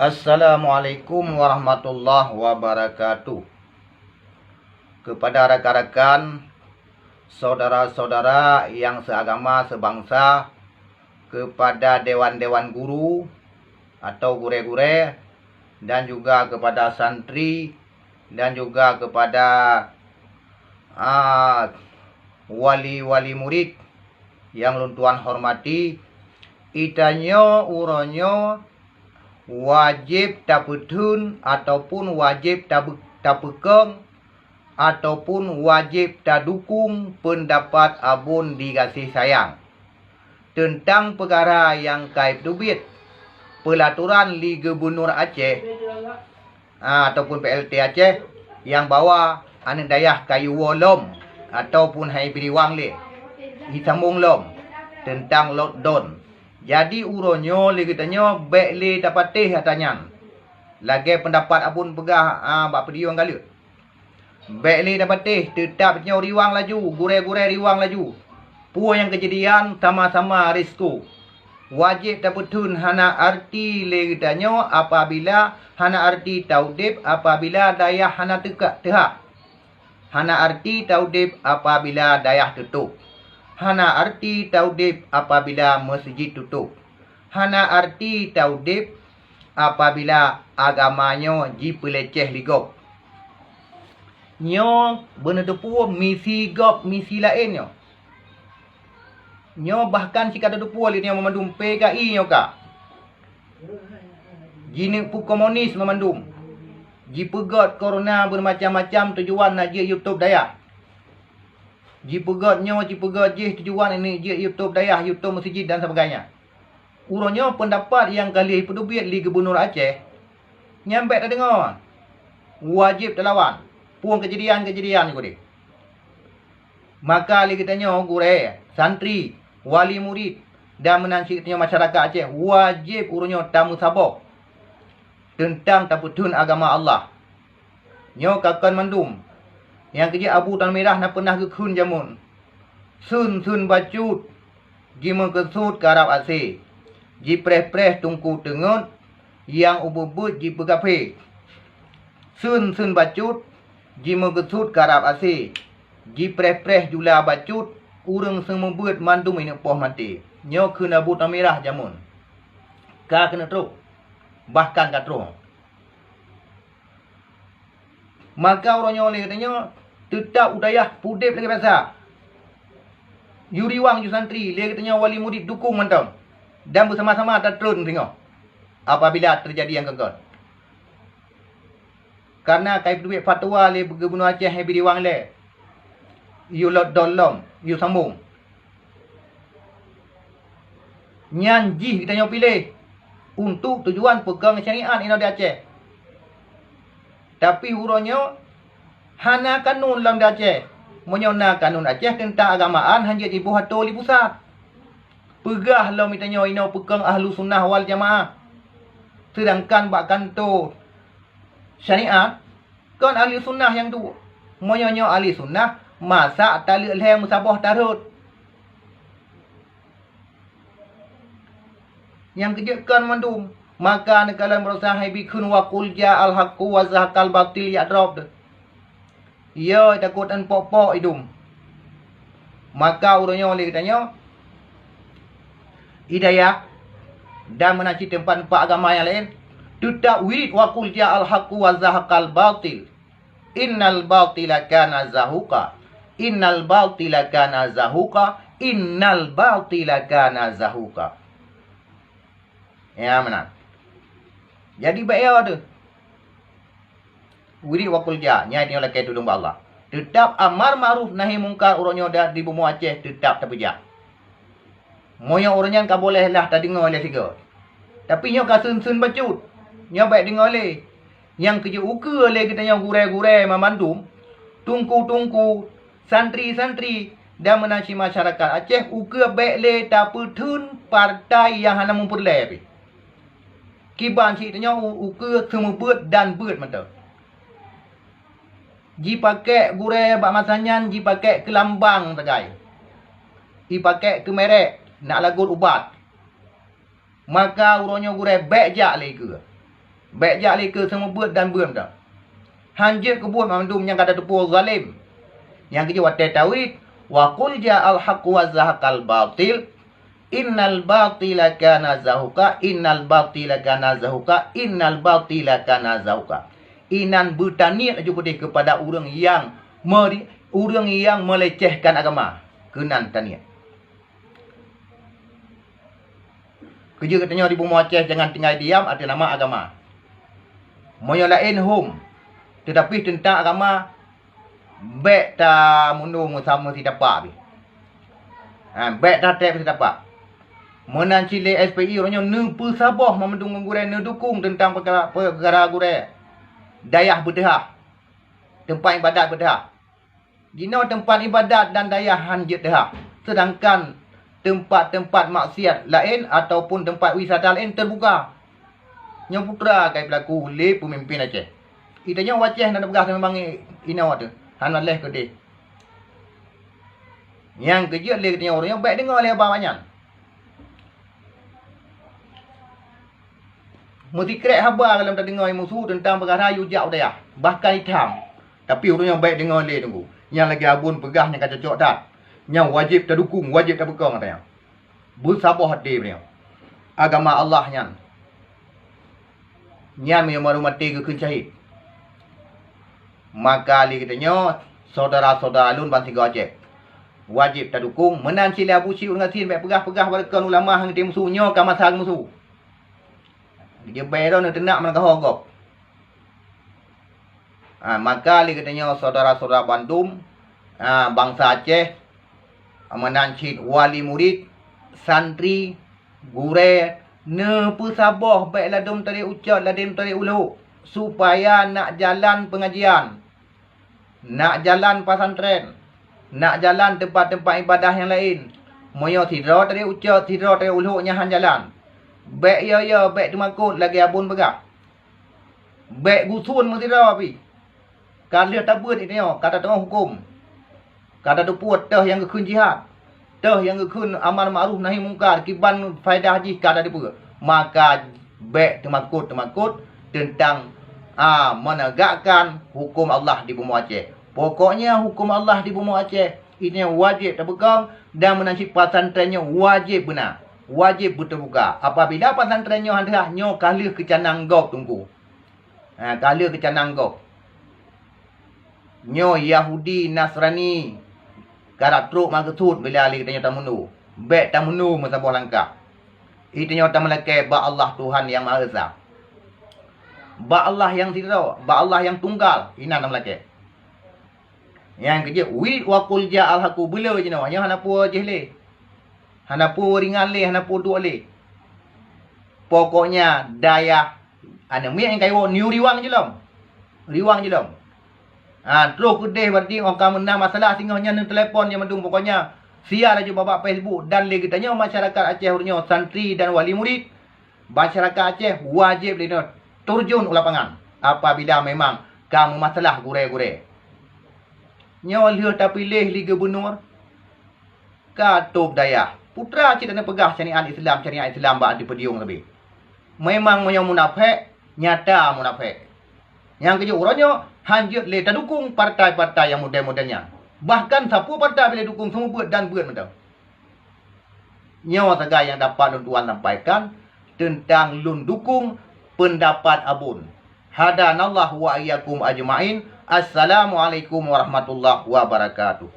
Assalamualaikum warahmatullahi wabarakatuh. Kepada rakan-rakan, saudara-saudara yang seagama, sebangsa, kepada dewan-dewan guru atau gure-gure, dan juga kepada santri, dan juga kepada wali-wali murid yang Tuan hormati, itanyo uronyo wajib taputun ataupun wajib tapekeng ataupun wajib tadukung pendapat abun dikasih sayang tentang perkara yang kait dubit pelaturan Li Gubernur Aceh ataupun PLT Aceh yang bawa anak dayah kayu wolom ataupun hai beriwang le disambung lom tentang lockdown. Jadi uronyo li katanya baik li dapatih katanya. Lagi pendapat abun pegah bak pediung kali. Baik li dapatih tetapnya riwang laju, gure-gure riwang laju. Puan yang kejadian sama-sama risiko. Wajib dapatun hana arti li katanya apabila hana arti taudib apabila dayah hana tekak tehak. Hana arti taudib apabila dayah tutup. Hana arti taudib apabila masjid tutup. Hana arti taudib apabila agamanya dipeleceh ligop. Nyo benar depu misi gop misi lainnya. Nyo bahkan jika ada depu li nyo memandum PKI nyo ka. Jini pu komunis memandum. Jipegot corona bermacam-macam tujuan nak je YouTube daya. Jipegot tujuan ini je YouTube dayah, YouTube masjid dan sebagainya. Uronyo pendapat yang kali pedubit Li Gubernur Aceh nyampe tak dengar. Wajib terlawan. Puang kejadian-kejadian ni. Maka li katanya gure, santri, wali murid dan menansi katanya masyarakat Aceh wajib uronyo tamu sabar tentang taputun agama Allah. Nyo kakan mandum yang kerja Abu Tan Merah nak pernah kekun jamun. Sun bacut. Jima kesut ke Arab Asih. Ji preh tungku tengut. Yang ubut ji pegape. Sun bacut. Jima kesut ke Arab Asih. Ji preh jula bacut. Urang semebut mandum ini poh mati. Nyo kena Abu Tan Merah jamun. Ka kena teruk. Bahkan ka teruk. Maka orangnya oleh katanya tetap udayah pudip lagi biasa. Yuriwang ju santri, dia katanya wali murid dukung mantap. Dan bersama-sama tertrun tengok. Apabila terjadi yang gagal. Karena kait duit fatwa le Gubernur Aceh hai biriwang le. Yu lot dolom, yu sambung. Nyanji katanya pilih untuk tujuan pegang syariat ino di Aceh. Tapi uronyo hana kanun lam Aceh. Menyona kanun Aceh tentang agamaan hanya ibu hato li pusat. Pegah lam mitanyo ino pegang ahlu sunnah wal jamaah. Sedangkan bak kanto syariat kan ahli sunnah yang tu. Menyonyo ahli sunnah masak tali leher musabah tarut. Yang kejekan mandum. Maka nekalan berusaha bikun wa qul ja'al haqqu wa zahaqal batil ya'drab. Ya takut dan pokok hidung. Maka urutnya oleh katanya hidayah dan menaci tempat-tempat agama yang lain tetap wirid wa qul ja'al haqqu wa zahaqal batil. Innal batila kana zahuqa. Innal batila kana zahuqa. Innal batila kana zahuqa. Ya mana? Jadi baik tu. Wiri wakul ja, nyai ni oleh kaitu domba Allah. Tetap amar ma'ruf nahi mungkar urutnya dah di bumi Aceh tetap terpejak. Moyo urutnya ka boleh lah tak dengar oleh tiga. Tapi nyo ka sun bacut. Nyo baik dengar oleh. Yang kerja uka oleh kita nyo gure-gure memandum. Tungku-tungku, santri-santri dan menasi masyarakat Aceh uka baik le tak petun partai yang hana memperleh. Kiban si tanya uka semua beut dan beut mata. Ji pakai gure bak masanyan, ji pakai kelambang tagai. Ji pakai kemerek nak lagut ubat. Maka uronyo gure bek jak le ke. Baik jak leka semua buat dan buat dah. Hanjit kebun mamdum yang kata tepur zalim. Yang kedua watai tawid. Wa qul ja'al haqq wa zahaqal batil. Innal batila kana zahuqa. Innal batila kana zahuqa. Innal batila kana zahuqa. Inan bertaniat juga kepada orang yang melecehkan agama. Kenan taniat. Kerja katanya di Bumi Aceh jangan tinggal diam atas nama agama. Moyo lain hum. Tetapi tentang agama baik ta munung sama si dapat bi. Baik ta tep si dapat. Menan cile SPI orangnya ne persabah memendung gurai ne dukung tentang perkara gurai. Dayah berdehah. Tempat ibadat berdehah. Dino tempat ibadat dan dayah hanjit dehah. Sedangkan tempat-tempat maksiat lain ataupun tempat wisata lain terbuka. Yang putra kai berlaku oleh pemimpin Aceh. Itanya waceh nak begah memang inau tu. Han leh ke dia. Yang kerja leh katanya orangnya baik dengar oleh abang banyak. Mesti krek habar kalau tak dengar musuh tentang perkara yujak dia. Bahkan hitam. Tapi orangnya baik dengar leh tunggu. Yang lagi abun pegahnya kata cocok tak. Yang wajib terdukung, wajib terbekang katanya. Bersabar hati beliau. Agama Allah nyan. Nyan yang baru mati ke kencahit. Maka li katanya, saudara-saudara alun bansi Aceh. Wajib terdukung. Menan sila abu siu dengan sin. Baik pegah-pegah balakan ulama yang tim musuhnya ke masa musuh. Dia bayar dah nak tenak mana kahogop. Maka li katanya saudara-saudara Bandung, bangsa Aceh, menancit wali murid, santri, gure, ne persabah baik ladum tarik ucat, ladum tarik ulu, supaya nak jalan pengajian, nak jalan pesantren, nak jalan tempat-tempat ibadah yang lain. Moyo tidra tarik ucat, tidra tarik ulu nyahan jalan. Baik ya, baik temakut lagi abun begak. Baik gusun mesti dah api. Kalau tak buat ini kata tengah hukum. Kata tu puat teh yang kekun jihad. Teh yang kekun amal ma'ruf nahi mungkar. Kiban faedah haji kata dia pun. Maka baik temakut tentang menegakkan hukum Allah di Bumi Aceh. Pokoknya hukum Allah di Bumi Aceh ini wajib terpegang dan menasib pesantrennya wajib benar. Wajib berterbuka. Apabila pesantrennya hendaknya kala kecanang gok tunggu. Kala kecanang gok. Nyo Yahudi Nasrani garak truk maksud bila ali katanya tamunu. Baik tamunu masabah langkah. Itanya tamalake ba Allah Tuhan yang Maha Esa. Ba Allah yang tidak, ba Allah yang tunggal. Ina tamalake. Yang kerja wi wa qul ja'al haqu bila je nawa. Yang hanapu jehle. Hanapu ringan le, hanapu dua le. Pokoknya daya ana mi yang kaiwo niu riwang je lom. Riwang je lom. Terus kedih berarti orang menang masalah singgahnya ni telefon yang mendung pokoknya siar aja babak Facebook dan lagi tanya masyarakat Aceh hurnya santri dan wali murid masyarakat Aceh wajib turjun ke lapangan apabila memang kamu masalah gure-gure nyawa lihat tak pilih Liga Benur katub daya putra cik dan pegah syariat Islam bak di pediung lebih memang yang munafik nyata munafik yang kerja orangnya hanjut le tak dukung partai-partai yang model-modelnya. Bahkan siapa partai boleh dukung semua buat dan buat macam. Nyawa saja yang dapat Tuan sampaikan tentang lun dukung pendapat abun. Hadanallahu wa iyyakum ajma'in. Assalamualaikum warahmatullahi wabarakatuh.